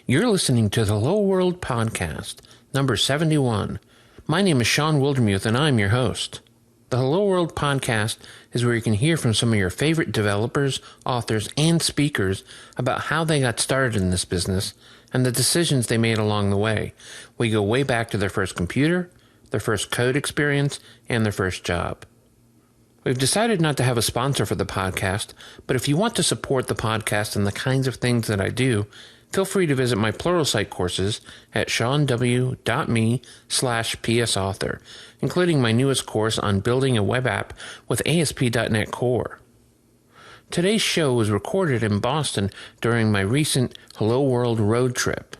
You're listening to the Hello World Podcast, number 71. My name is Sean Wildermuth, and I'm your host. The Hello World Podcast is where you can hear from some of your favorite developers, authors, and speakers about how they got started in this business and the decisions they made along the way. We go way back to their first computer, their first code experience, and their first job. We've decided not to have a sponsor for the podcast, but if you want to support the podcast and the kinds of things that I do, feel free to visit my Pluralsight courses at seanw.me/psauthor, including my newest course on building a web app with ASP.NET Core. Today's show was recorded in Boston during my recent Hello World road trip.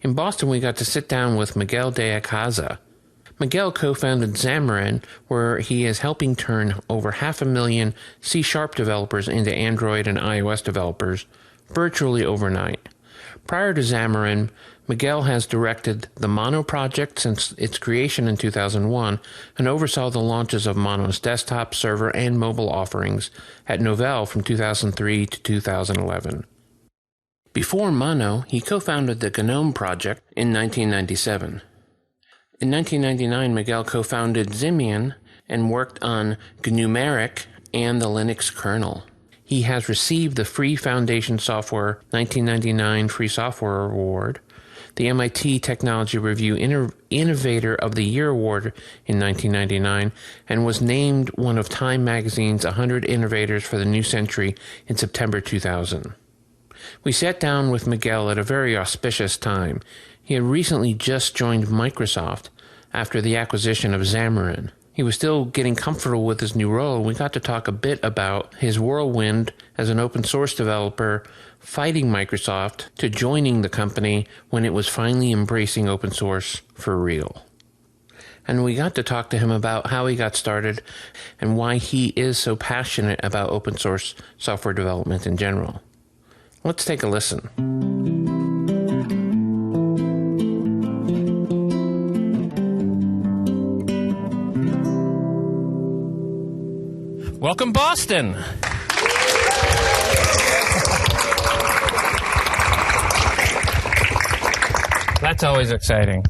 In Boston, we got to sit down with Miguel de Icaza. Miguel co-founded Xamarin, where he is helping turn over 500,000 C# developers into Android and iOS developers virtually overnight. Prior to Xamarin, Miguel has directed the Mono project since its creation in 2001 and oversaw the launches of Mono's desktop, server, and mobile offerings at Novell from 2003 to 2011. Before Mono, he co-founded the GNOME project in 1997. In 1999, Miguel co-founded Ximian and worked on GNUMeric and the Linux kernel. He has received the Free Foundation Software 1999 Free Software Award, the MIT Technology Review Innovator of the Year Award in 1999, and was named one of Time Magazine's 100 Innovators for the New Century in September 2000. We sat down with Miguel at a very auspicious time. He had recently just joined Microsoft after the acquisition of Xamarin. He was still getting comfortable with his new role, and we got to talk a bit about his whirlwind as an open source developer, fighting Microsoft, to joining the company when it was finally embracing open source for real. And we got to talk to him about how he got started and why he is so passionate about open source software development in general. Let's take a listen. Welcome, Boston. That's always exciting.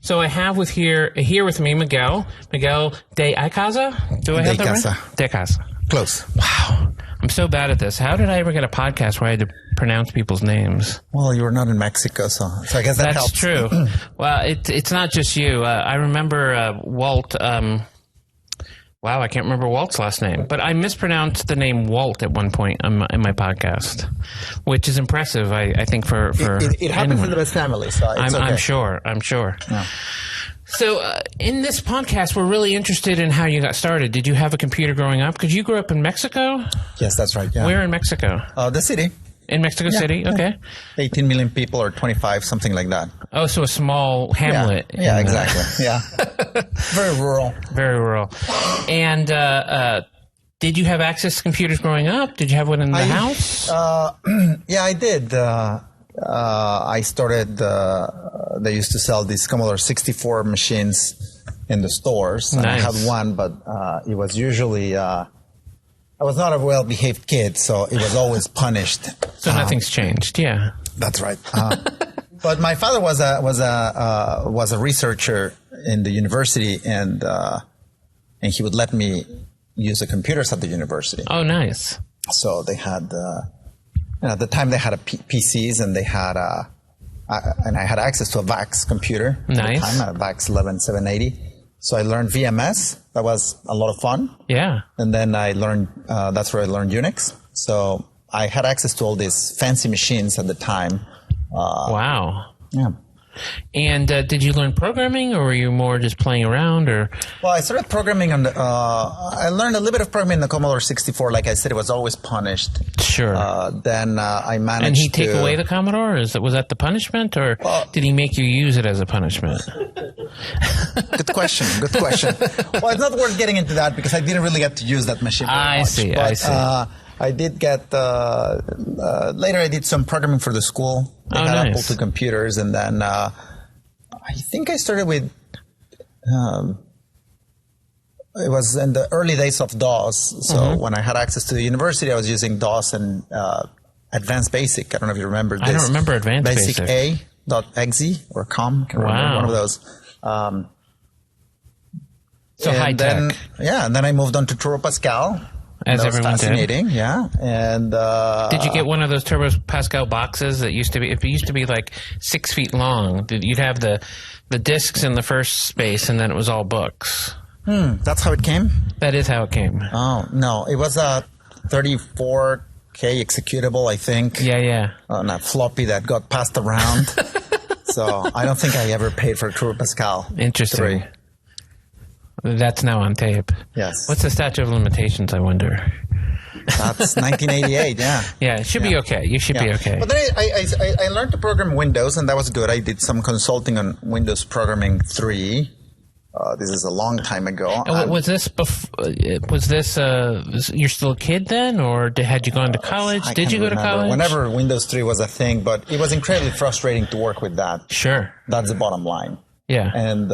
So I have here with me Miguel de Icaza. Do I have that right? De Icaza. Close. Wow. I'm so bad at this. How did I ever get a podcast where I had to pronounce people's names? Well, you were not in Mexico, so I guess that helps. That's true. Well, it's not just you. I remember Walt. Wow, I can't remember Walt's last name, but I mispronounced the name Walt at one point in my podcast, which is impressive. I think for it happens in the best family, so it's okay. I'm sure. Yeah. So in this podcast, we're really interested in how you got started. Did you have a computer growing up? Because you grew up in Mexico? Yes, that's right. Yeah. Where in Mexico? The city. In Mexico City? Okay. 18 million people or 25, something like that. Oh, so a small hamlet. Yeah, exactly. Yeah. Very rural. Very rural. And did you have access to computers growing up? Did you have one in the house? Yeah, I did. I started, they used to sell these Commodore 64 machines in the stores. And Nice. I had one, but it was usually... I was not a well-behaved kid, so it was always punished. So nothing's changed, yeah. That's right. But my father was a researcher in the university, and he would let me use the computers at the university. Oh, nice. So they had at the time they had PCs, and they had and I had access to a VAX computer. Nice. At the time, a VAX 11780. So I learned VMS. That was a lot of fun. Yeah. And then I learned, that's where I learned Unix. So I had access to all these fancy machines at the time. Wow. Yeah. And did you learn programming, or were you more just playing around? Or Well, I started programming on the, I learned a little bit of programming in the Commodore 64. Like I said, it was always punished. Sure. Then I managed to... And he take away the Commodore? Was that the punishment, or did he make you use it as a punishment? Good question. Well, it's not worth getting into that because I didn't really get to use that machine very much. I see. I did get, later I did some programming for the school. They had nice. Apple II computers, and then I think I started with, it was in the early days of DOS. So when I had access to the university, I was using DOS and Advanced Basic. I don't know if you remember this. I don't remember Advanced Basic. A.exe or com. Can remember one of those. So high tech. And then I moved on to Turbo Pascal. As everyone fascinating, did. Yeah. And did you get one of those Turbo Pascal boxes that used to be? It used to be like 6 feet long. You'd have the discs in the first space, and then it was all books. That's how it came? That is how it came. Oh, no. It was a 34K executable, I think. Yeah. On a floppy that got passed around. So I don't think I ever paid for Turbo Pascal. Interesting. 3. That's now on tape. Yes. What's the statute of limitations, I wonder? That's 1988, yeah. Yeah, it should be okay. You should be okay. But then I learned to program Windows, and that was good. I did some consulting on Windows Programming 3. This is a long time ago. Was this you're still a kid then, or had you gone to college? Did you go to college? Whenever Windows 3 was a thing, but it was incredibly frustrating to work with that. Sure. That's the bottom line. Yeah. And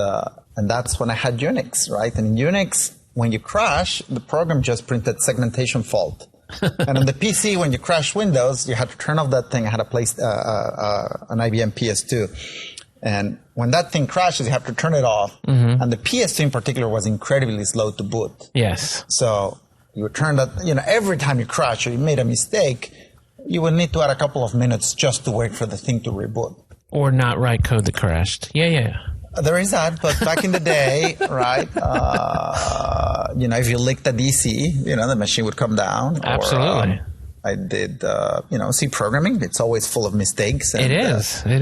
that's when I had Unix, right? And in Unix, when you crash, the program just printed segmentation fault. And on the PC, when you crash Windows, you had to turn off that thing. I had a place an IBM PS2. And when that thing crashes, you have to turn it off. Mm-hmm. And the PS2 in particular was incredibly slow to boot. Yes. So you would turn that, every time you crash or you made a mistake, you would need to add a couple of minutes just to wait for the thing to reboot. Or not write code that crashed. Yeah. There is that, but back in the day, right, if you licked a DC, the machine would come down. Absolutely. I did, C programming. It's always full of mistakes. And, it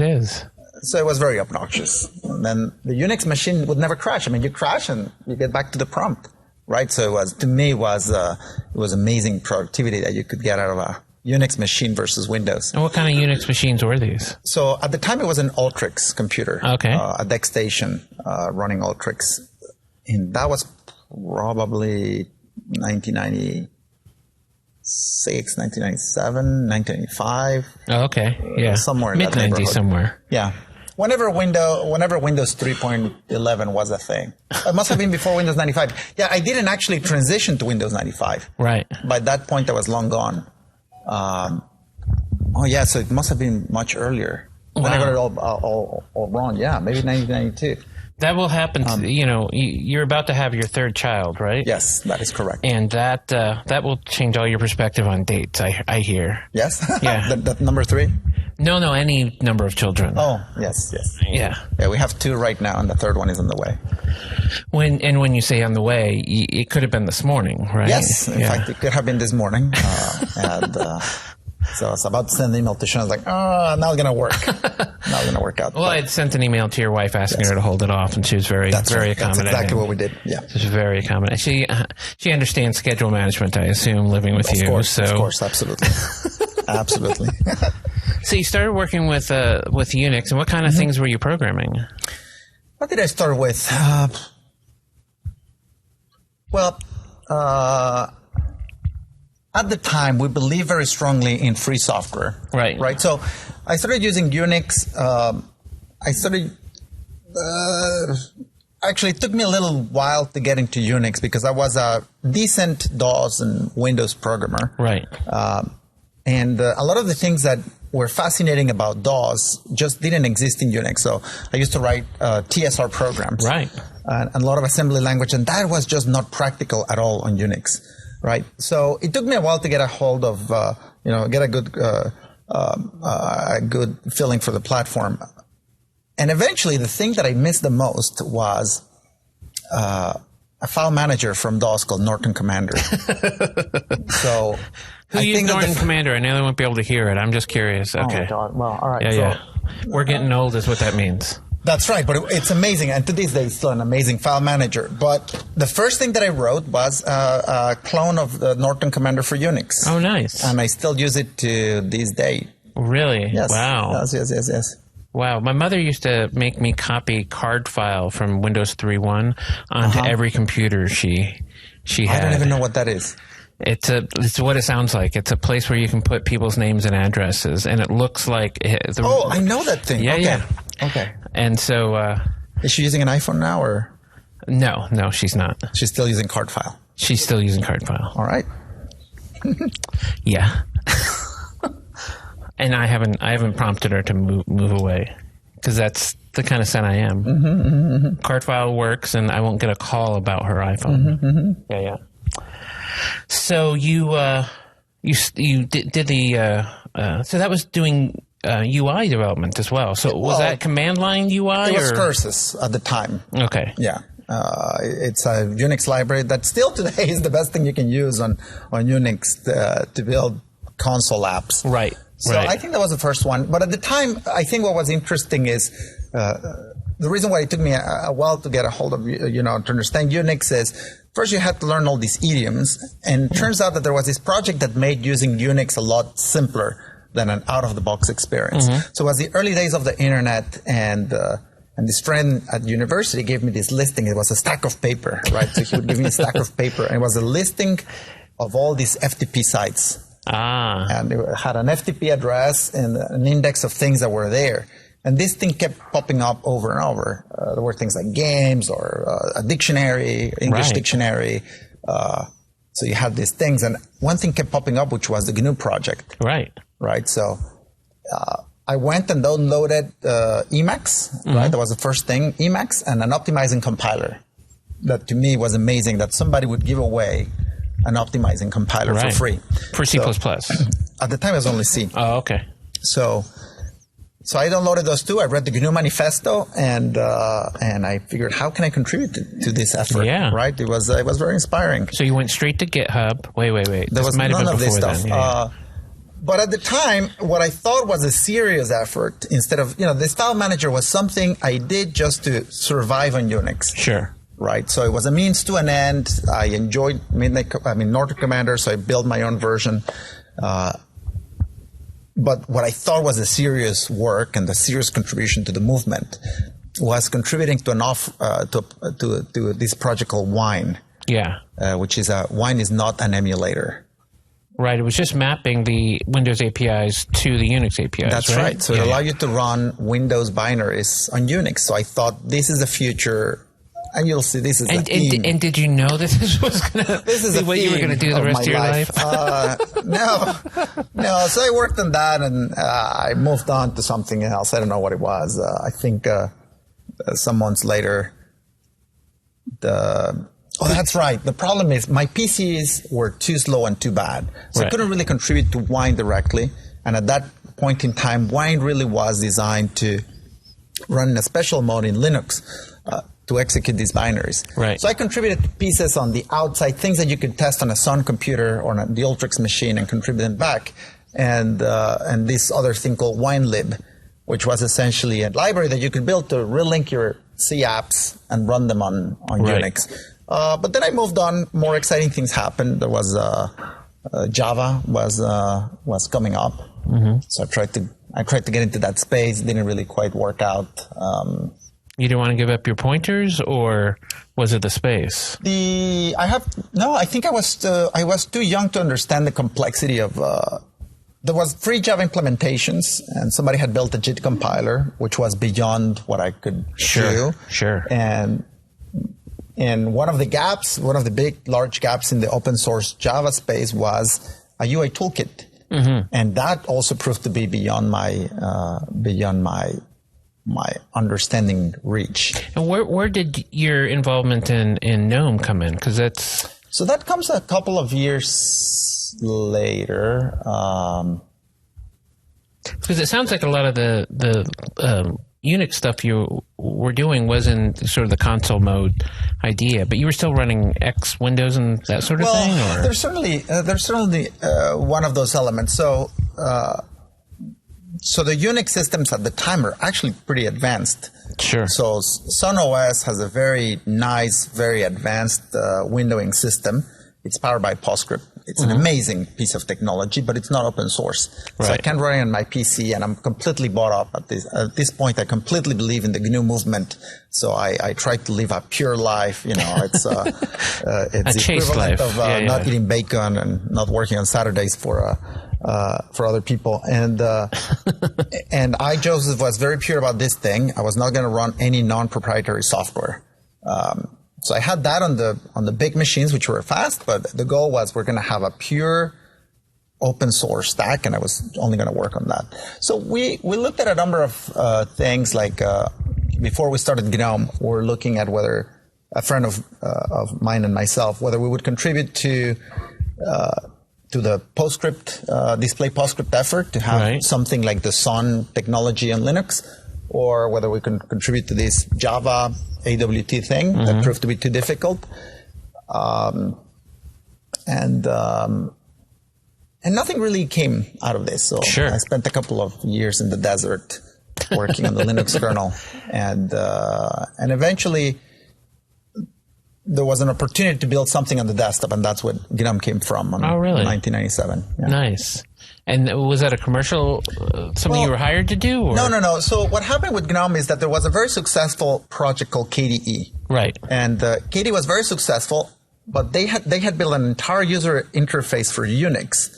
is. So it was very obnoxious. And then the Unix machine would never crash. I mean, you crash and you get back to the prompt, right? So to me, it was amazing productivity that you could get out of a Unix machine versus Windows. And what kind of Unix machines were these? So at the time, it was an Ultrix computer. Okay. A DEC running Ultrix. And that was probably 1996, 1997, 1995. Oh, okay. Yeah. Somewhere in that mid-90s neighborhood. Somewhere. Yeah. Whenever Windows 3.11 was a thing. It must have been before Windows 95. Yeah, I didn't actually transition to Windows 95. Right. By that point, I was long gone. So it must have been much earlier. Wow. Then I got it all wrong. Yeah, maybe 1992. That will happen. You're about to have your third child, right? Yes, that is correct. And that will change all your perspective on dates, I hear. Yes? Yeah. that number 3? No, any number of children. Oh, yes. Yeah. Yeah, we have 2 right now, and the third one is on the way. When you say on the way, it could have been this morning, right? Yes. In fact, it could have been this morning. So I was about to send an email to Sean. I was like, not going to work. Not going to work out. Well, I had sent an email to your wife asking her to hold it off, and she was very accommodating. That's exactly what we did. Yeah. She was very accommodating. She understands schedule management, I assume, living with you. Of course, absolutely. Absolutely. So you started working with Unix, and what kind of things were you programming? What did I start with? At the time, we believed very strongly in free software. Right. So I started using Unix. Actually, it took me a little while to get into Unix because I was a decent DOS and Windows programmer. Right. And a lot of the things that were fascinating about DOS just didn't exist in Unix. So I used to write TSR programs. Right. And a lot of assembly language, and that was just not practical at all on Unix. Right. So it took me a while to get a hold of, get a good feeling for the platform. And eventually the thing that I missed the most was a file manager from DOS called Norton Commander. So Who used Norton Commander? I know they won't be able to hear it. I'm just curious. Okay. Oh my God. Well, all right. Yeah. We're getting old is what that means. That's right, but it's amazing, and to this day, it's still an amazing file manager. But the first thing that I wrote was a clone of the Norton Commander for Unix. Oh, nice. And I still use it to this day. Really? Yes. Wow. Yes. Wow. My mother used to make me copy card file from Windows 3.1 onto every computer she had. I don't even know what that is. It's what it sounds like. It's a place where you can put people's names and addresses, and it looks like... I know that thing. Yeah. Okay. And so... is she using an iPhone now, or...? No, she's not. She's still using card file. She's still using card file. All right. Yeah. And I haven't prompted her to move away, because that's the kind of son I am. Card file works, and I won't get a call about her iPhone. Yeah. So you did the so that was doing UI development as well. So was that command line UI? It was curses at the time. Okay. Yeah. It's a Unix library that still today is the best thing you can use on Unix to build console apps. Right. So I think that was the first one. But at the time, I think what was interesting is the reason why it took me a while to get a hold of, to understand Unix is first you had to learn all these idioms. And it turns out that there was this project that made using Unix a lot simpler than an out-of-the-box experience. So it was the early days of the internet, and this friend at university gave me this listing. It was a stack of paper, right? So he would give me a stack of paper, and it was a listing of all these FTP sites. And it had an FTP address and an index of things that were there. And this thing kept popping up over and over. There were things like games or a dictionary, English dictionary. So you had these things. And one thing kept popping up, which was the GNU project. Right. So I went and downloaded Emacs. Right. That was the first thing. Emacs and an optimizing compiler. That to me was amazing that somebody would give away an optimizing compiler for free. For C++. At the time, it was only C. Oh, okay. So I downloaded those two. I read the GNU manifesto, and I figured, how can I contribute to this effort? Yeah. Right. It was very inspiring. So you went straight to GitHub. Wait. There was none of this stuff. Yeah. But at the time, what I thought was a serious effort, instead of, the style manager was something I did just to survive on Unix. Sure. Right. So it was a means to an end. I enjoyed Norton Commander, so I built my own version. But what I thought was a serious work and a serious contribution to the movement was contributing to to this project called Wine. Yeah. Which is Wine is not an emulator. Right. It was just mapping the Windows APIs to the Unix APIs. That's right. So it allowed you to run Windows binaries on Unix. So I thought this is the future. And you'll see this is the theme. And did you know that this was going to be what you were going to do the rest of your life? No. So I worked on that, and I moved on to something else. I don't know what it was. I think some months later, that's right. The problem is my PCs were too slow and too bad. So I couldn't really contribute to Wine directly. And at that point in time, Wine really was designed to run in a special mode in Linux. To execute these binaries. Right. So I contributed pieces on the outside, things that you could test on a Sun computer or on the Ultrix machine and contribute them back. And this other thing called WineLib, which was essentially a library that you could build to relink your C apps and run them on Unix. But then I moved on. More exciting things happened. There was Java was coming up. So I tried to get into that space. Didn't really quite work out. You didn't want to give up your pointers, or was it the space? I think I was too young to understand the complexity of. There was free Java implementations, and somebody had built a JIT compiler, which was beyond what I could do. Sure. And one of the large gaps in the open source Java space was a UI toolkit, and that also proved to be beyond my understanding reach. And where did your involvement in GNOME come in? Because that comes a couple of years later. Because it sounds like a lot of the Unix stuff you were doing was in sort of the console mode idea, but you were still running X Windows and that sort of thing. Or? There's certainly one of those elements. So the Unix systems at the time are actually pretty advanced. Sure. So Sun OS has a very nice, very advanced windowing system. It's powered by PostScript. It's an amazing piece of technology, but it's not open source. So I can't run it on my PC, and I'm completely bought up at this point. I completely believe in the GNU movement. So I try to live a pure life. It's the equivalent of not eating bacon and not working on Saturdays for other people. And I, Joseph, was very pure about this thing. I was not going to run any non-proprietary software. So I had that on the big machines, which were fast, but the goal was we're going to have a pure open source stack, and I was only going to work on that. So we looked at a number of things, like before we started GNOME, we're looking at whether a friend of mine and myself, whether we would contribute to the PostScript, display PostScript effort to have something like the Sun technology on Linux, or whether we can contribute to this Java AWT thing that proved to be too difficult. And nothing really came out of this. So I spent a couple of years in the desert working on the Linux kernel, and eventually there was an opportunity to build something on the desktop, and that's what GNOME came from. In 1997. Yeah. Nice. And was that a commercial, something you were hired to do? Or? No. So what happened with GNOME is that there was a very successful project called KDE. Right. And KDE was very successful, but they had built an entire user interface for Unix,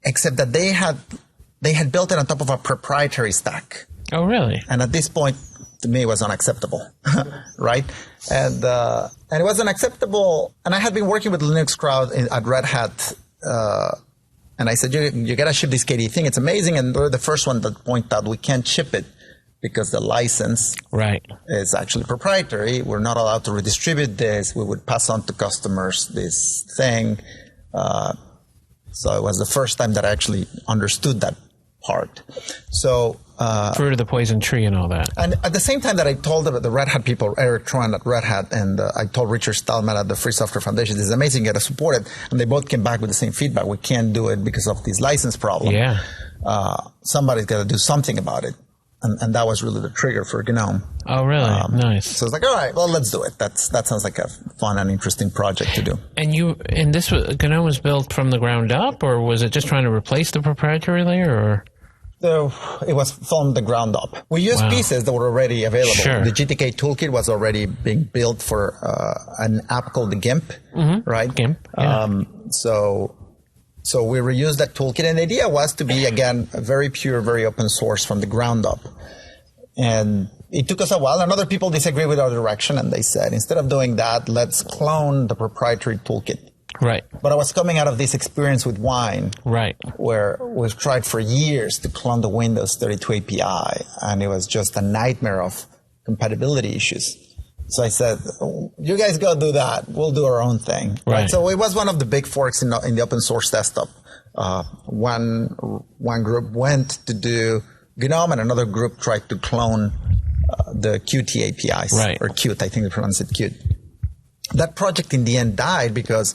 except that they had built it on top of a proprietary stack. Oh, really? And at this point, to me, it was unacceptable, right? And it was unacceptable. And I had been working with the Linux crowd at Red Hat, and I said, you got to ship this KDE thing. It's amazing. And we're the first one that point out we can't ship it because the license is actually proprietary. We're not allowed to redistribute this. We would pass on to customers this thing. So it was the first time that I actually understood that part. So fruit of the poison tree and all that. And at the same time that I told the Red Hat people, Eric Tran at Red Hat, and I told Richard Stallman at the Free Software Foundation, this is amazing, you got to support it. And they both came back with the same feedback. We can't do it because of this license problem. Yeah. Somebody's got to do something about it. And that was really the trigger for GNOME. Oh, really? Nice. So it's like, all right, well, let's do it. That sounds like a fun and interesting project to do. And GNOME was built from the ground up, or was it just trying to replace the proprietary layer, or? So it was from the ground up. We used pieces that were already available. Sure. The GTK toolkit was already being built for an app called the GIMP, right? GIMP. Yeah. So we reused that toolkit, and the idea was to be, again, very pure, very open source from the ground up. And it took us a while, and other people disagreed with our direction, and they said, instead of doing that, let's clone the proprietary toolkit. Right. But I was coming out of this experience with Wine, where we've tried for years to clone the Windows 32 API, and it was just a nightmare of compatibility issues. So I said, you guys go do that. We'll do our own thing. Right. So it was one of the big forks in the open source desktop. One group went to do GNOME, and another group tried to clone the Qt APIs. Or Qt, I think they pronounce it Qt. That project in the end died because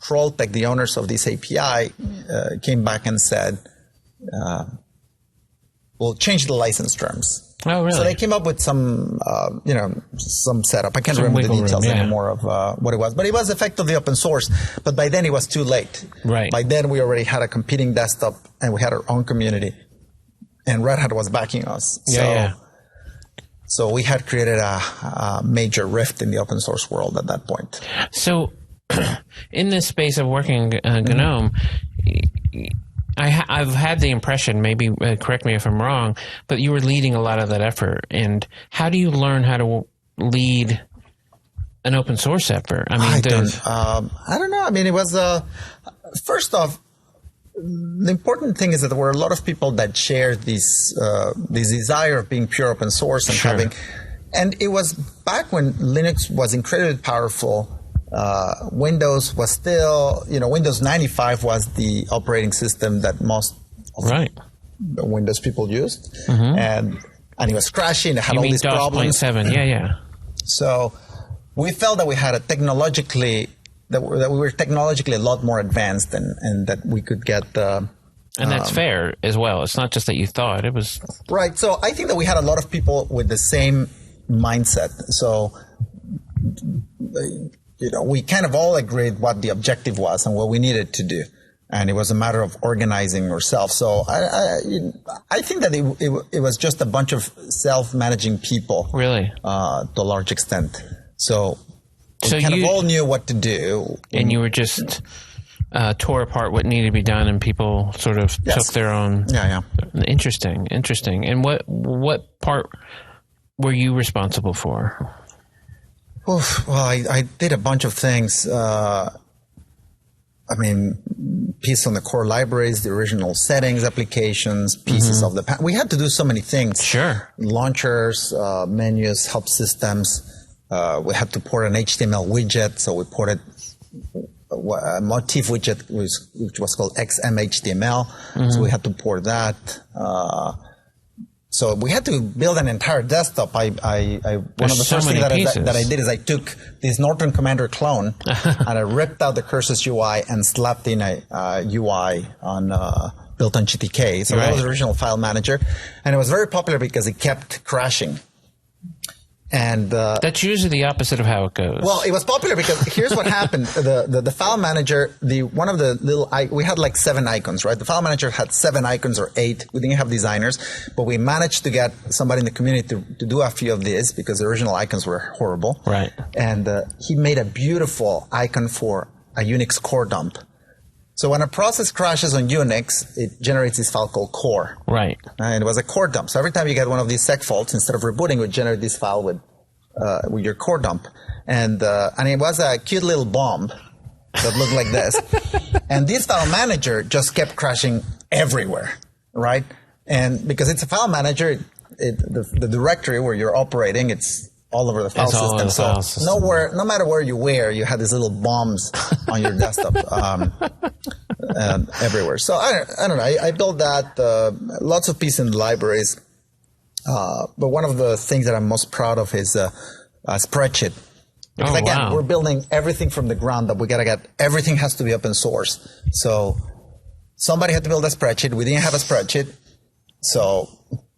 Trolltech, the owners of this API, came back and said, we'll change the license terms. Oh, really? So they came up with some setup. I can't remember the details anymore of what it was. But it was effectively open source. But by then it was too late. Right. By then we already had a competing desktop, and we had our own community. And Red Hat was backing us. So we had created a major rift in the open source world at that point. So in this space of working GNOME, I've had the impression, maybe correct me if I'm wrong, but you were leading a lot of that effort. And how do you learn how to lead an open source effort? I mean, I don't know. I mean, it was first off, the important thing is that there were a lot of people that shared this desire of being pure open source and having, and it was back when Linux was incredibly powerful. Windows was still, Windows 95 was the operating system that most of the Windows people used, and it was crashing. It had all these problems. 7? So we felt that we had that we were technologically a lot more advanced, and that we could get the. And that's fair as well. It's not just that you thought it was right. So I think that we had a lot of people with the same mindset. So. We kind of all agreed what the objective was and what we needed to do. And it was a matter of organizing ourselves. So I think that it was just a bunch of self-managing people. Really? To a large extent. So we kind of all knew what to do. And you were just tore apart what needed to be done, and people sort of took their own. Interesting. And what part were you responsible for? Well, I did a bunch of things. I mean, pieces on the core libraries, the original settings, applications, pieces of the we had to do so many things. Sure. Launchers, menus, help systems. We had to port an HTML widget, so we ported a motif widget, which was called XMHTML. So we had to port that. So we had to build an entire desktop. One of the first things that I did is I took this Norton Commander clone and I ripped out the Curses UI and slapped in a UI on built on GTK. So that was the original file manager, and it was very popular because it kept crashing. And that's usually the opposite of how it goes. Well, it was popular because here's what happened: the file manager, one of the little we had like 7 icons, right? The file manager had 7 icons or 8. We didn't have designers, but we managed to get somebody in the community to do a few of these because the original icons were horrible. Right. And he made a beautiful icon for a Unix core dump. So when a process crashes on Unix, it generates this file called core. Right. And it was a core dump. So every time you get one of these seg faults, instead of rebooting, it would generate this file with your core dump. And it was a cute little bomb that looked like this. And this file manager just kept crashing everywhere, right? And because it's a file manager, the directory where you're operating, it's all over the file system. So no matter where you were, you had these little bombs on your desktop everywhere. So I don't know. I built that. Lots of pieces in the libraries. But one of the things that I'm most proud of is a spreadsheet. Because again, we're building everything from the ground up. We got to get everything has to be open source. So somebody had to build a spreadsheet. We didn't have a spreadsheet. So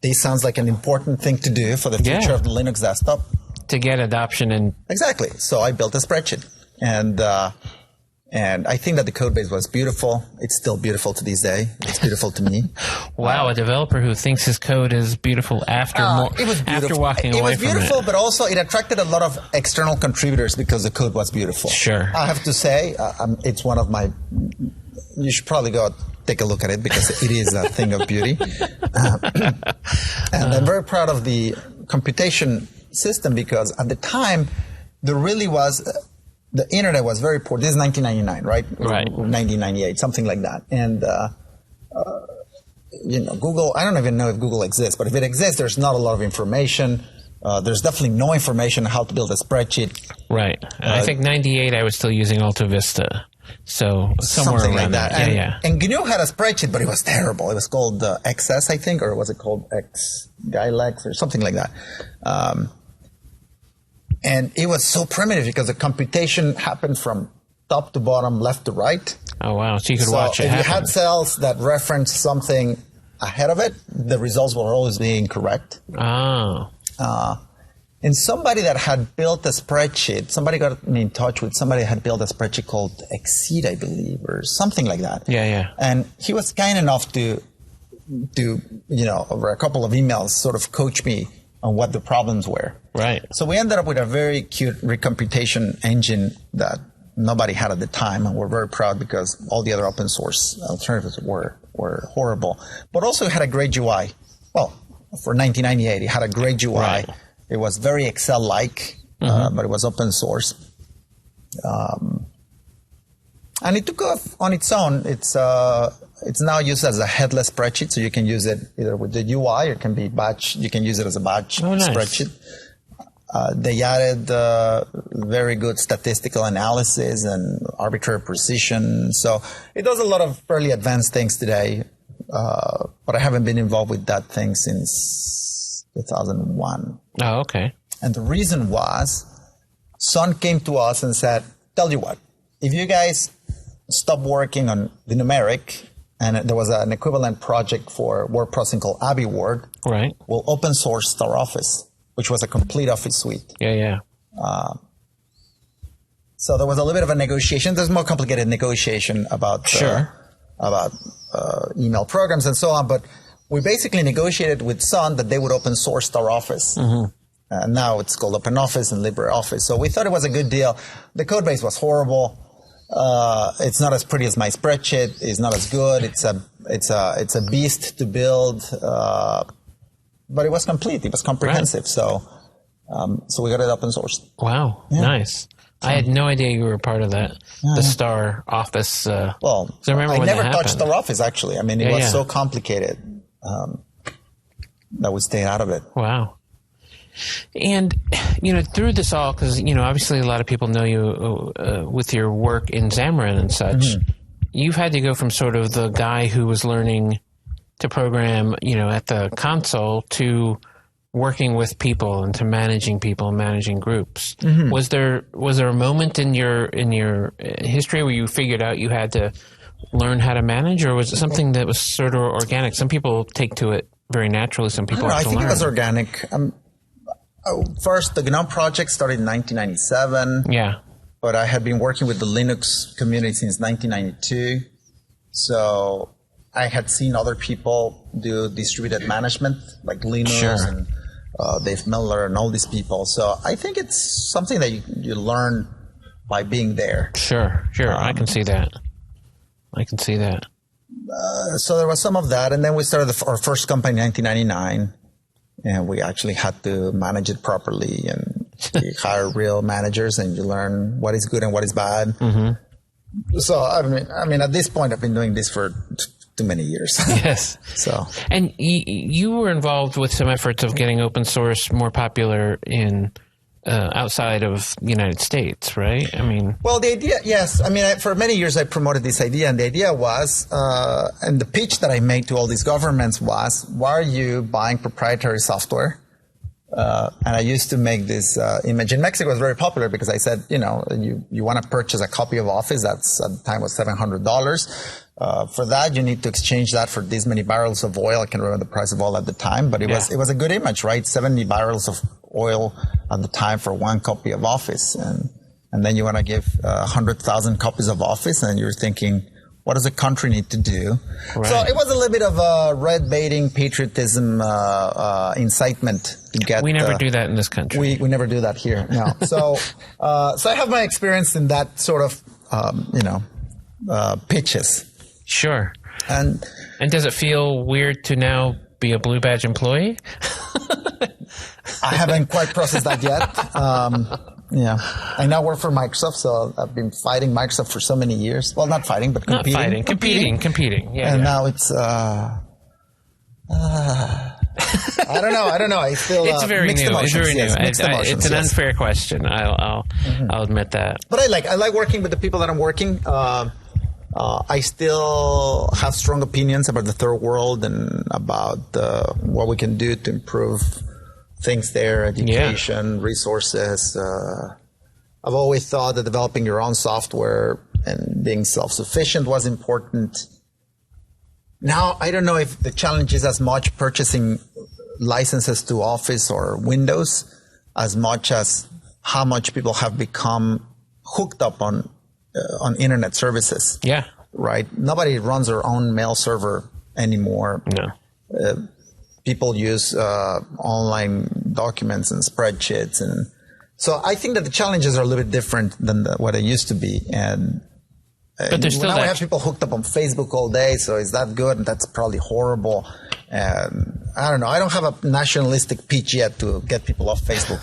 this sounds like an important thing to do for the future of the Linux desktop. To get adoption and exactly. So I built a spreadsheet, and I think that the code base was beautiful. It's still beautiful to this day. It's beautiful to me. Wow, a developer who thinks his code is beautiful after walking away from it. It was beautiful, but also it attracted a lot of external contributors because the code was beautiful. Sure. I have to say, it's one of my. You should probably go take a look at it because it is a thing of beauty. And I'm very proud of the computation system because at the time there really was the internet was very poor. This is 1999, right? Right. 1998, something like that. And Google. I don't even know if Google exists, but if it exists, there's not a lot of information. There's definitely no information on how to build a spreadsheet. Right. I think 98, I was still using Alta Vista. So somewhere something around like that. Yeah. And GNU had a spreadsheet, but it was terrible. It was called XS, I think, or was it called XGylex or something like that. And it was so primitive because the computation happened from top to bottom, left to right. Oh, wow. So you could watch it if happen. you had cells that referenced something ahead of it, the results will always be incorrect. Oh. And somebody that had built a spreadsheet, somebody got me in touch with somebody that had built a spreadsheet called Exceed, I believe, or something like that. Yeah. And he was kind enough to over a couple of emails, sort of coach me on what the problems were. Right. So we ended up with a very cute recomputation engine that nobody had at the time, and we're very proud because all the other open source alternatives were horrible. But also it had a great UI. Well, for 1998, it had a great UI. Right. It was very Excel-like, but it was open source. And it took off on its own. It's now used as a headless spreadsheet, so you can use it either with the UI or it can be batch. You can use it as a batch spreadsheet. They added very good statistical analysis and arbitrary precision. So it does a lot of fairly advanced things today, but I haven't been involved with that thing since 2001. Oh, okay. And the reason was, Sun came to us and said, tell you what, if you guys stop working on the numeric, and there was an equivalent project for word processing called AbiWord, right? We'll open source Star Office, which was a complete Office suite. Yeah. So there was a little bit of a negotiation. There's more complicated negotiation about email programs and so on, but we basically negotiated with Sun that they would open source Star Office. Now it's called OpenOffice and LibreOffice. So we thought it was a good deal. The code base was horrible. It's not as pretty as my spreadsheet. It's not as good. It's a beast to build. But it was complete. It was comprehensive. Right. So we got it open source. Wow. Yeah. Nice. I had no idea you were a part of that. The Star Office. Well, I remember I when never that touched happened. Star Office, actually. I mean, it was so complicated that we stayed out of it. Wow. And, through this all, because, obviously a lot of people know you with your work in Xamarin and such, you've had to go from sort of the guy who was learning to program, at the console to working with people and to managing people and managing groups. Was there a moment in your history where you figured out you had to learn how to manage, or was it something that was sort of organic? Some people take to it very naturally. Some people have to learn. I think it was organic. First, the GNOME project started in 1997. Yeah. But I had been working with the Linux community since 1992. So I had seen other people do distributed management, like Linux and Dave Miller and all these people. So I think it's something that you learn by being there. Sure. I can see that. So there was some of that. And then we started our first company in 1999. And we actually had to manage it properly, and you hire real managers, and you learn what is good and what is bad. So I mean, at this point, I've been doing this for too many years. Yes. So, and you were involved with some efforts of getting open source more popular in outside of the United States, right? I mean, well, the idea, yes. I mean, for many years I promoted this idea, and the idea was, and the pitch that I made to all these governments was, why are you buying proprietary software? And I used to make this image. In Mexico, it was very popular because I said, you want to purchase a copy of Office. That's at the time was $700. For that, you need to exchange that for this many barrels of oil. I can't remember the price of oil at the time, but it was a good image, right? 70 barrels of oil at the time for one copy of Office. And then you want to give 100,000 copies of Office, and you're thinking, what does a country need to do? Right. So it was a little bit of a red baiting, patriotism, incitement to get. We never do that in this country. We never do that here. No. So I have my experience in that sort of, pitches. Sure. And does it feel weird to now be a Blue Badge employee? I haven't quite processed that yet. I now work for Microsoft, so I've been fighting Microsoft for so many years. Well, not fighting, but competing. Competing. Yeah. And now it's, I don't know. I feel it's very mixed new. emotions. It's very new. Mixed emotions, it's an unfair question. I'll admit that. But I like working with the people that I'm working. I still have strong opinions about the third world and about what we can do to improve things there, education, resources. I've always thought that developing your own software and being self-sufficient was important. Now, I don't know if the challenge is as much purchasing licenses to Office or Windows as much as how much people have become hooked up on internet services. Yeah. Right? Nobody runs their own mail server anymore. No. People use online documents and spreadsheets. And so I think that the challenges are a little bit different than what they used to be. But there's still now we have people hooked up on Facebook all day. So is that good? That's probably horrible. I don't know. I don't have a nationalistic pitch yet to get people off Facebook,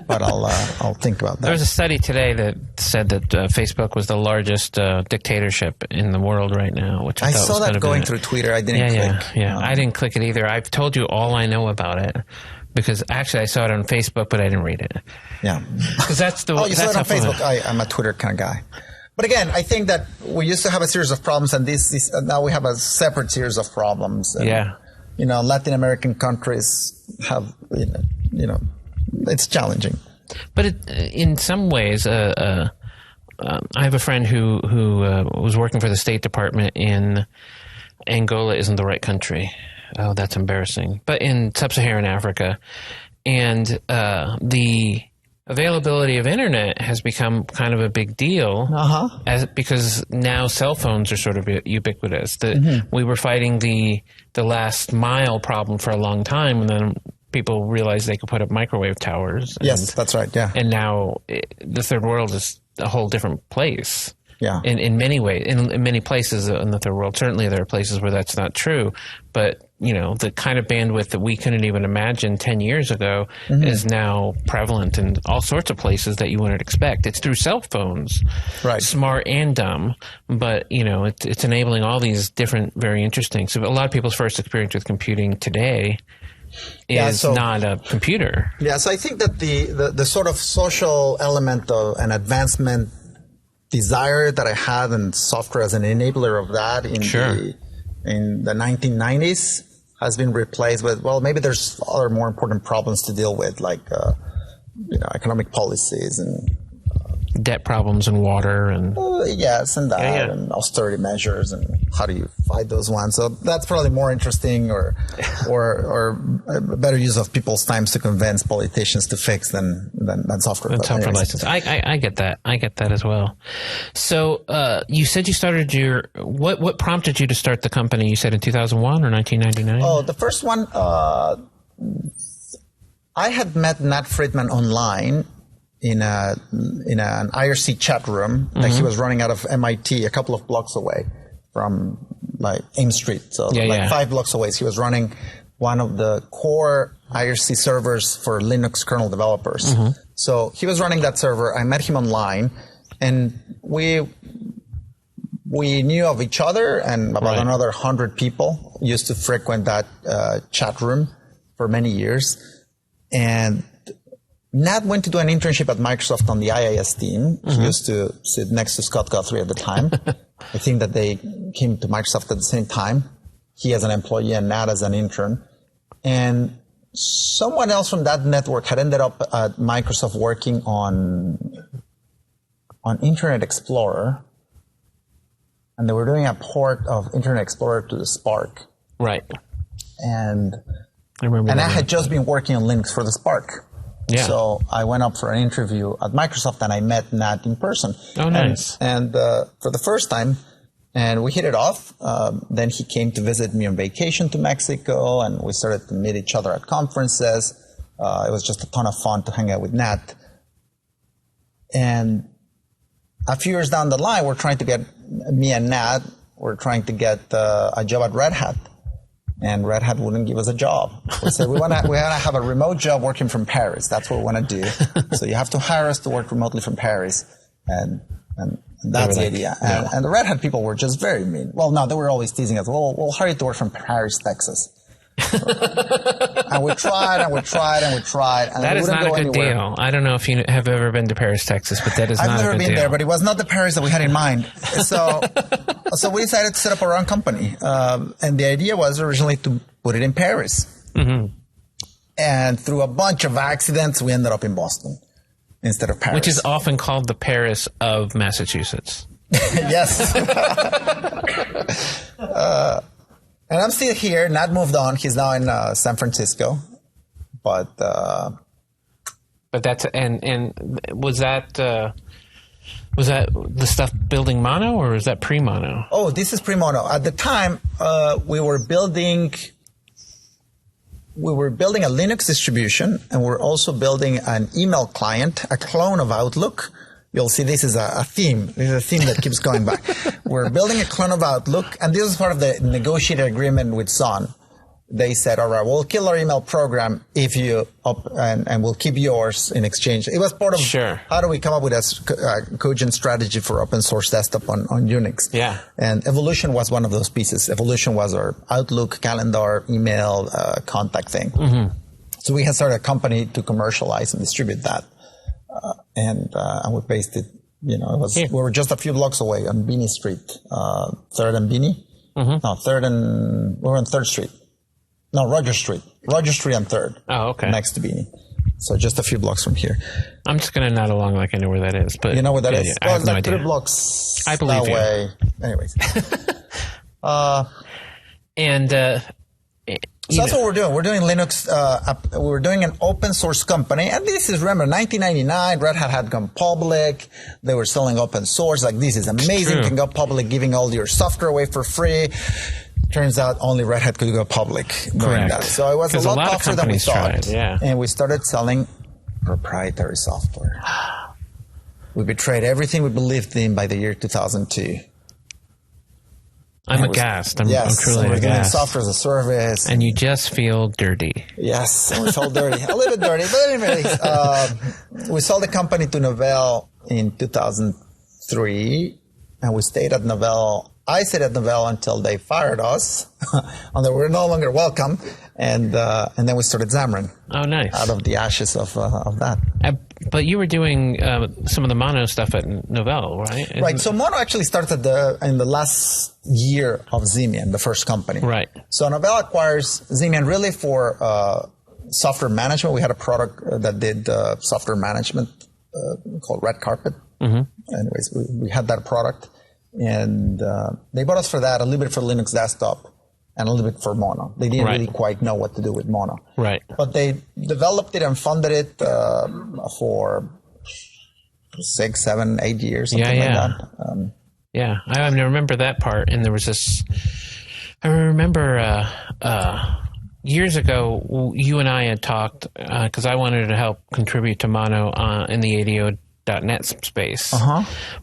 but I'll think about that. There was a study today that said that Facebook was the largest dictatorship in the world right now. Which I saw that going through Twitter. I didn't click. Yeah. I didn't click it either. I've told you all I know about it because actually I saw it on Facebook, but I didn't read it. Yeah, because that's the. Oh, you saw it on Facebook. I'm a Twitter kind of guy. But again, I think that we used to have a series of problems, and now we have a separate series of problems. And, Latin American countries have, it's challenging. But in some ways, I have a friend who was working for the State Department in Angola. Isn't the right country? Oh, that's embarrassing. But in sub-Saharan Africa, and the availability of internet has become kind of a big deal because now cell phones are sort of ubiquitous. We were fighting the last mile problem for a long time, and then people realized they could put up microwave towers. Yes, that's right. Yeah. And now the third world is a whole different place. Yeah. In many ways, in many places in the third world. Certainly there are places where that's not true. But, the kind of bandwidth that we couldn't even imagine 10 years ago is now prevalent in all sorts of places that you wouldn't expect. It's through cell phones, right? Smart and dumb. But, it's enabling all these different, very interesting. So a lot of people's first experience with computing today is not a computer. Yeah, so I think that the sort of social element of an advancement desire that I had in software as an enabler of that in the 1990s has been replaced with, well, maybe there's other more important problems to deal with, like economic policies and debt problems and water and and austerity measures, and how do you fight those ones? So that's probably more interesting or a better use of people's times to convince politicians to fix than software. And software license. I get that. I get that as well. So you said you started what prompted you to start the company? You said in 2001 or 1999? Oh, the first one, I had met Nat Friedman online in an IRC chat room that he was running out of MIT, a couple of blocks away from Ames Street. So 5 blocks away. So he was running one of the core IRC servers for Linux kernel developers. So he was running that server. I met him online, and we knew of each other, and about another 100 people used to frequent that chat room for many years. And Nat went to do an internship at Microsoft on the IIS team. He used to sit next to Scott Guthrie at the time. I think that they came to Microsoft at the same time. He as an employee and Nat as an intern. And someone else from that network had ended up at Microsoft working on Internet Explorer. And they were doing a port of Internet Explorer to the SPARC. Right. And I remember I had just been working on Linux for the SPARC. Yeah. So I went up for an interview at Microsoft, and I met Nat in person. Oh, nice. And for the first time, and we hit it off. Then he came to visit me on vacation to Mexico, and we started to meet each other at conferences. It was just a ton of fun to hang out with Nat. And a few years down the line, me and Nat were trying to get a job at Red Hat. And Red Hat wouldn't give us a job. We said, we want to have a remote job working from Paris. That's what we want to do. So you have to hire us to work remotely from Paris. And that's the idea. And the Red Hat people were just very mean. Well, no, they were always teasing us. We'll hire you to work from Paris, Texas. And we tried. And that is not a good deal. I don't know if you have ever been to Paris, Texas, but that is not a good deal. I've never been there, but it was not the Paris that we had in mind. So we decided to set up our own company. And the idea was originally to put it in Paris. And through a bunch of accidents, we ended up in Boston instead of Paris. Which is often called the Paris of Massachusetts. Yes. And I'm still here. Nat moved on. He's now in San Francisco. But that's and was that the stuff building Mono, or was that pre-Mono? Oh, this is pre-Mono. At the time, we were building a Linux distribution, and we're also building an email client, a clone of Outlook. You'll see this is a theme. This is a theme that keeps going back. We're building a clone of Outlook, and this is part of the negotiated agreement with Sun. They said, all right, we'll kill our email program if you and we'll keep yours in exchange. It was part of how do we come up with a cogent strategy for open source desktop on Unix. Yeah. And Evolution was one of those pieces. Evolution was our Outlook, calendar, email, contact thing. So we had started a company to commercialize and distribute that. And we based it, we were just a few blocks away on Beanie Street, 3rd and Beanie. No, 3rd and, we were on 3rd Street. No, Rogers Street and 3rd. Oh, okay. Next to Beanie. So just a few blocks from here. I'm just going to nod along like I know where that is. But you know where that is? Yeah, well, I have it's no like idea. 3 blocks I believe that you. way. Anyways. So that's what we're doing. We're doing Linux. We're doing an open source company. And this is, remember, 1999, Red Hat had gone public. They were selling open source. Like, this is amazing. You can go public, giving all your software away for free. Turns out only Red Hat could go public doing that. So it was a lot tougher than we thought. Tried, yeah. And we started selling proprietary software. We betrayed everything we believed in by the year 2002. I'm aghast. I'm truly we're doing aghast. software as a service. And you just feel dirty. Yes, and we felt dirty. A little bit dirty. But anyway, we sold the company to Novell in 2003, and we stayed at Novell. I stayed at Novell until they fired us, and they were no longer welcome. And then we started Xamarin. Oh, nice. Out of the ashes of that. But you were doing some of the Mono stuff at Novell, right? Right. So Mono actually started in the last year of Ximian, the first company. Right. So Novell acquires Ximian really for software management. We had a product that did software management called Red Carpet. Mm-hmm. Anyways, we had that product. And they bought us for that, a little bit for Linux desktop, and a little bit for Mono. They didn't really quite know what to do with Mono. Right. But they developed it and funded it for 6, 7, 8 years, something like that. I remember that part. And there was this, I remember years ago, you and I had talked, because I wanted to help contribute to Mono in the ADO.NET space.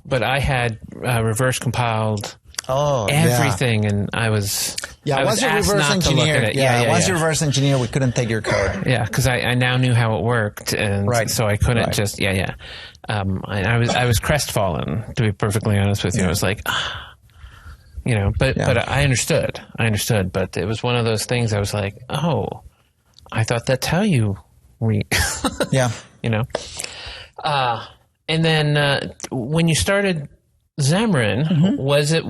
But I had reverse compiled everything, and I was once you reverse engineer, once you reverse engineer, we couldn't take your code. Yeah, because I now knew how it worked, and so I couldn't just I was crestfallen, to be perfectly honest with you. I was like, but I understood, but it was one of those things. I was like, oh, I thought that's how you read. And then when you started Xamarin, was it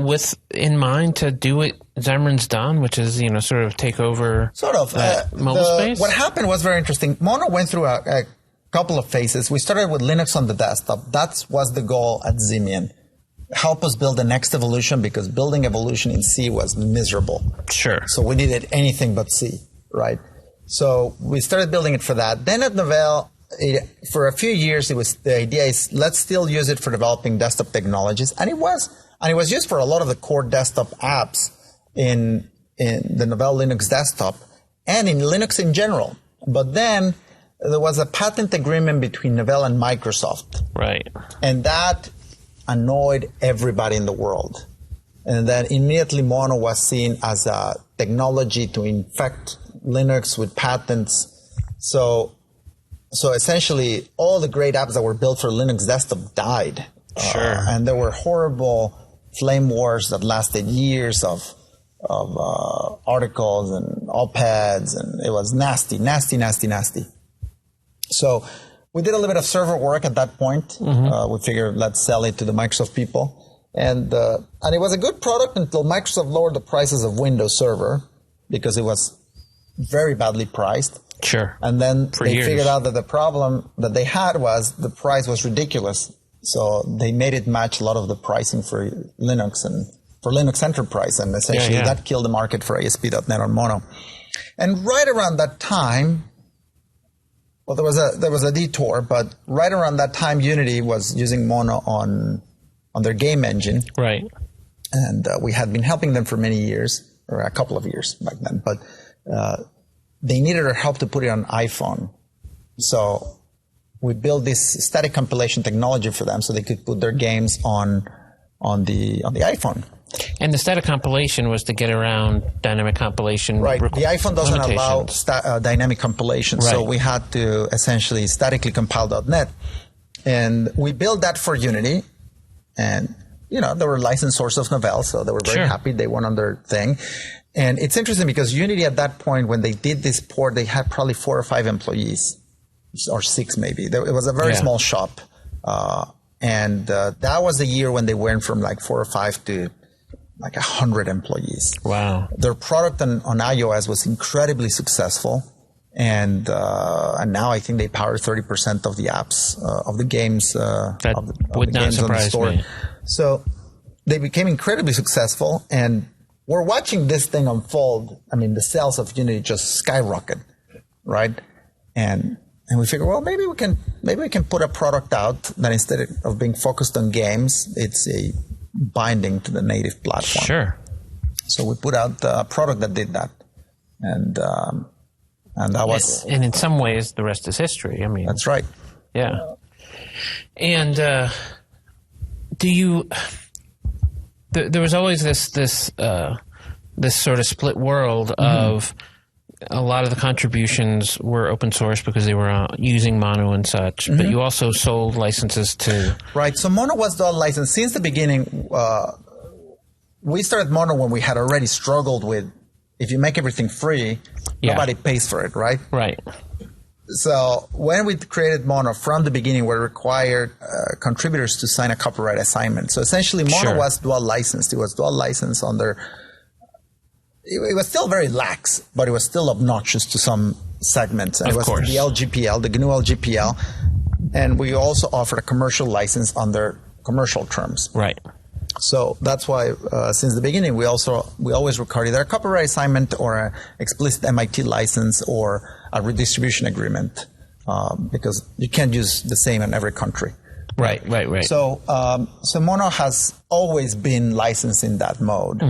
in mind to do what Xamarin's done, which is, sort of take over mobile space? What happened was very interesting. Mono went through a couple of phases. We started with Linux on the desktop. That was the goal at Ximian. Help us build the next evolution, because building evolution in C was miserable. Sure. So we needed anything but C, right? So we started building it for that. Then at Novell, for a few years, the idea is let's still use it for developing desktop technologies, and it was used for a lot of the core desktop apps in the Novell Linux desktop and in Linux in general. But then there was a patent agreement between Novell and Microsoft, right? And that annoyed everybody in the world. And then immediately Mono was seen as a technology to infect Linux with patents. So essentially, all the great apps that were built for Linux desktop died. Sure. And there were horrible flame wars that lasted years of articles and op-eds, and it was nasty. So we did a little bit of server work at that point. We figured, let's sell it to the Microsoft people. And it was a good product until Microsoft lowered the prices of Windows Server, because it was very badly priced. Sure. And then they years. figured out that the problem that they had was the price was ridiculous. So they made it match a lot of the pricing for Linux and for Linux Enterprise. And essentially that killed the market for ASP.NET on Mono. And right around that time, well, there was a detour, but right around that time, Unity was using Mono on their game engine. Right. And we had been helping them for many years, or a couple of years back then. But they needed our help to put it on iPhone. So we built this static compilation technology for them so they could put their games on the iPhone. And the static compilation was to get around dynamic compilation. Right. The iPhone doesn't allow dynamic compilation. Right. So we had to essentially statically compile .NET. And we built that for Unity. And, they were licensed source of Novell, so they were very happy. They went on their thing. And it's interesting because Unity at that point, when they did this port, they had probably 4 or 5 employees, or 6 maybe. It was a very small shop. And that was the year when they went from like 4 or 5 to like 100 employees. Wow. Their product on iOS was incredibly successful. And now I think they power 30% of the apps, of the games, that would not surprise me. So they became incredibly successful, and we're watching this thing unfold. I mean, the sales of Unity just skyrocket, right? And we figure, well, maybe we can put a product out that instead of being focused on games, it's a binding to the native platform. Sure. So we put out a product that did that, and that was. And in some ways, the rest is history. I mean, that's right. Yeah. And do you? There was always this sort of split world of a lot of the contributions were open source because they were using Mono and such, but you also sold licenses to... Right. So Mono was dual license. Since the beginning, we started Mono when we had already struggled with, if you make everything free, nobody pays for it, right? Right. So when we created Mono, from the beginning, we required contributors to sign a copyright assignment. So essentially, Mono was dual licensed. It was dual licensed under... It was still very lax, but it was still obnoxious to some segments. And it was the LGPL, the GNU LGPL. And we also offered a commercial license under commercial terms. Right. So that's why, since the beginning, we always record either a copyright assignment or an explicit MIT license or a redistribution agreement, because you can't use the same in every country. Right. So, so Mono has always been licensed in that mode.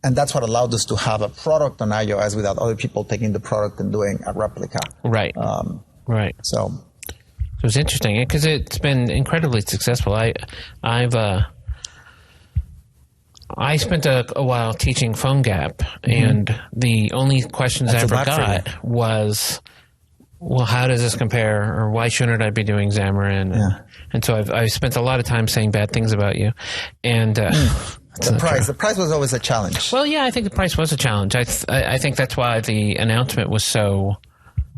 And that's what allowed us to have a product on iOS without other people taking the product and doing a replica. Right. Right. So it was interesting because it's been incredibly successful. I spent a while teaching PhoneGap, and the only questions I ever got was, well, how does this compare, or why shouldn't I be doing Xamarin? And so I've spent a lot of time saying bad things about you. And the price was always a challenge. Well, yeah, I think the price was a challenge. I think that's why the announcement was so...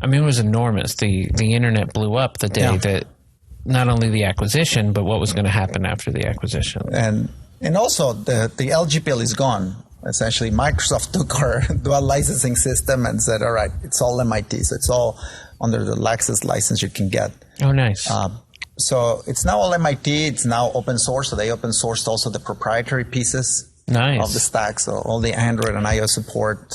I mean, it was enormous. The internet blew up the day that not only the acquisition, but what was going to happen after the acquisition. And also, the LGPL is gone. Essentially, Microsoft took our dual licensing system and said, all right, it's all MIT. So it's all under the laxest license you can get. Oh, nice. So it's now all MIT. It's now open source. So they open sourced also the proprietary pieces of the stack. So all the Android and iOS support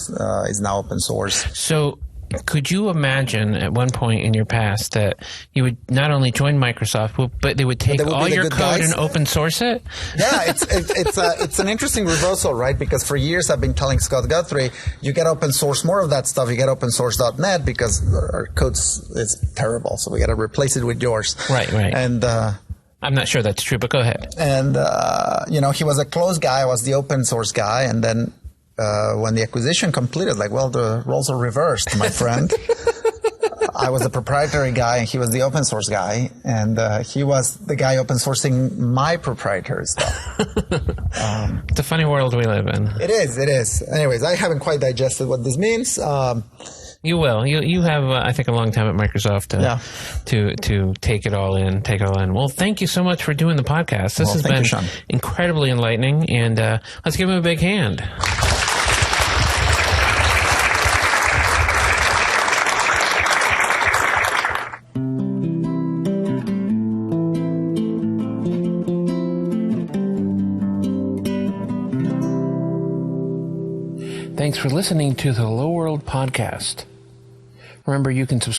is now open source. So could you imagine at one point in your past that you would not only join Microsoft, but they would take all your code and open source it? Yeah, it's an interesting reversal, right? Because for years I've been telling Scott Guthrie, you get open source more of that stuff. You get open source.net because our code is terrible. So we got to replace it with yours. Right. And I'm not sure that's true, but go ahead. And, he was a close guy. I was the open source guy. And then when the acquisition completed, the roles are reversed, my friend. I was the proprietary guy, and he was the open source guy, and he was the guy open sourcing my proprietary stuff. It's a funny world we live in. It is. Anyways, I haven't quite digested what this means. You will. You have, I think, a long time at Microsoft to take it all in. Well, thank you so much for doing the podcast. This has been incredibly enlightening, and let's give him a big hand. Thanks for listening to the Hello World podcast. Remember, you can subscribe